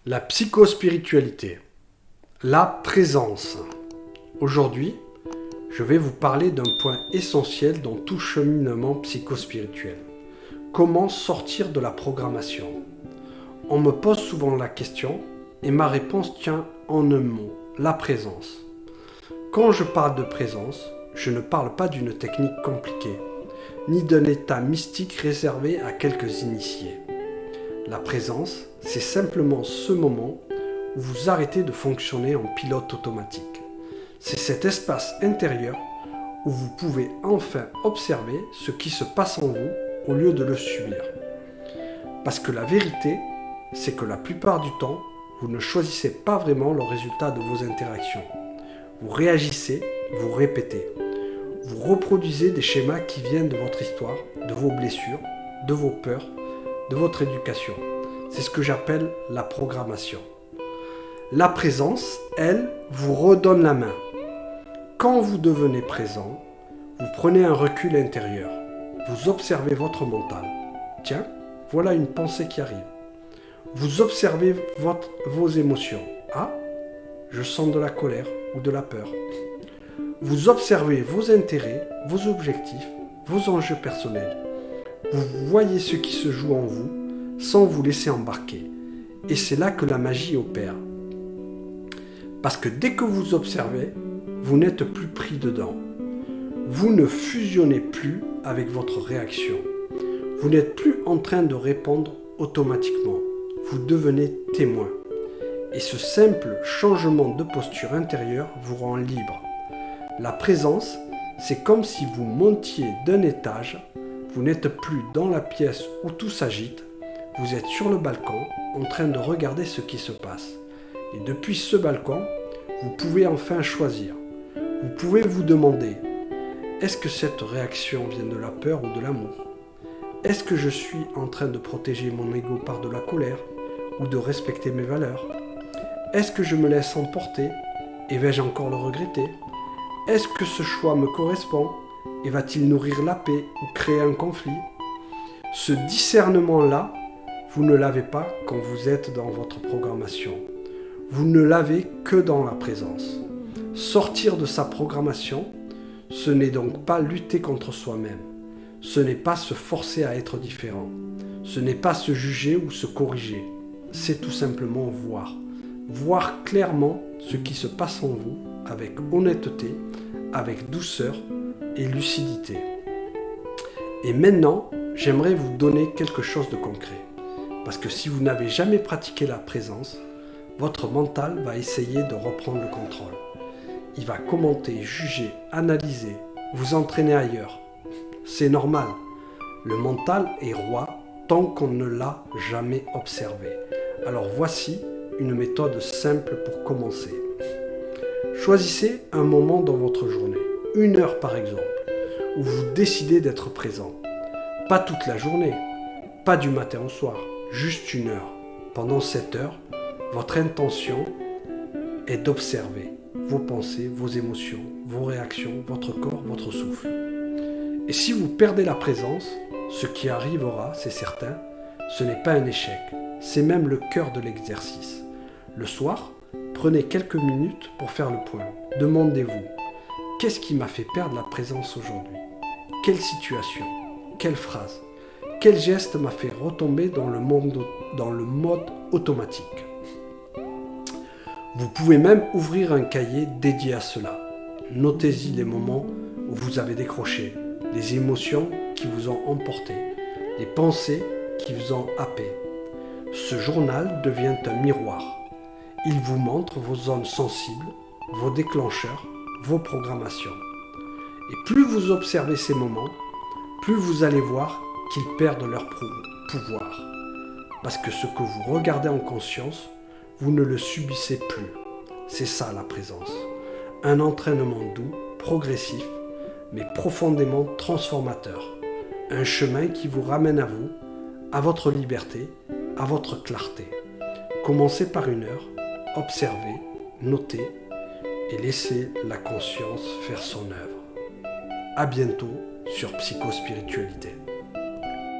La psychospiritualité, la présence. Aujourd'hui, je vais vous parler d'un point essentiel dans tout cheminement psychospirituel. Comment sortir de la programmation? On me pose souvent la question et ma réponse tient en un mot, la présence. Quand je parle de présence, je ne parle pas d'une technique compliquée, ni d'un état mystique réservé à quelques initiés. La présence, c'est simplement ce moment où vous arrêtez de fonctionner en pilote automatique. C'est cet espace intérieur où vous pouvez enfin observer ce qui se passe en vous au lieu de le subir. Parce que la vérité, c'est que la plupart du temps, vous ne choisissez pas vraiment le résultat de vos interactions. Vous réagissez, vous répétez. Vous reproduisez des schémas qui viennent de votre histoire, de vos blessures, de vos peurs, de votre éducation. C'est ce que j'appelle la programmation. La présence, elle, vous redonne la main. Quand vous devenez présent, vous prenez un recul intérieur. Vous observez votre mental. Tiens, voilà une pensée qui arrive. Vous observez vos émotions. Ah, je sens de la colère ou de la peur. Vous observez vos intérêts, vos objectifs, vos enjeux personnels. Vous voyez ce qui se joue en vous sans vous laisser embarquer. Et c'est là que la magie opère. Parce que dès que vous observez, vous n'êtes plus pris dedans. Vous ne fusionnez plus avec votre réaction. Vous n'êtes plus en train de répondre automatiquement. Vous devenez témoin. Et ce simple changement de posture intérieure vous rend libre. La présence, c'est comme si vous montiez d'un étage. Vous n'êtes plus dans la pièce où tout s'agite. Vous êtes sur le balcon en train de regarder ce qui se passe. Et depuis ce balcon, vous pouvez enfin choisir. Vous pouvez vous demander, est-ce que cette réaction vient de la peur ou de l'amour? Est-ce que je suis en train de protéger mon ego par de la colère ou de respecter mes valeurs? Est-ce que je me laisse emporter et vais-je encore le regretter? Est-ce que ce choix me correspond et va-t-il nourrir la paix ou créer un conflit? Ce discernement-là, vous ne l'avez pas quand vous êtes dans votre programmation. Vous ne l'avez que dans la présence. Sortir de sa programmation, ce n'est donc pas lutter contre soi-même. Ce n'est pas se forcer à être différent. Ce n'est pas se juger ou se corriger. C'est tout simplement voir. Voir clairement ce qui se passe en vous avec honnêteté, avec douceur et lucidité. Et maintenant, j'aimerais vous donner quelque chose de concret. Parce que si vous n'avez jamais pratiqué la présence, votre mental va essayer de reprendre le contrôle. Il va commenter, juger, analyser, vous entraîner ailleurs. C'est normal. Le mental est roi tant qu'on ne l'a jamais observé. Alors voici une méthode simple pour commencer. Choisissez un moment dans votre journée, 1 heure par exemple, où vous décidez d'être présent. Pas toute la journée, pas du matin au soir, juste 1 heure. Pendant cette heure, votre intention est d'observer vos pensées, vos émotions, vos réactions, votre corps, votre souffle. Et si vous perdez la présence, ce qui arrivera, c'est certain, ce n'est pas un échec, c'est même le cœur de l'exercice. Le soir, prenez quelques minutes pour faire le point. Demandez-vous, qu'est-ce qui m'a fait perdre la présence aujourd'hui? Quelle situation? Quelle phrase? Quel geste m'a fait retomber dans le mode automatique? Vous pouvez même ouvrir un cahier dédié à cela. Notez-y les moments où vous avez décroché, les émotions qui vous ont emporté, les pensées qui vous ont happé. Ce journal devient un miroir. Il vous montre vos zones sensibles, vos déclencheurs, vos programmations. Et plus vous observez ces moments, plus vous allez voir qu'ils perdent leur pouvoir. Parce que ce que vous regardez en conscience, vous ne le subissez plus. C'est ça la présence. Un entraînement doux, progressif, mais profondément transformateur. Un chemin qui vous ramène à vous, à votre liberté, à votre clarté. Commencez par 1 heure, observez, notez et laissez la conscience faire son œuvre. À bientôt sur Psychospiritualité.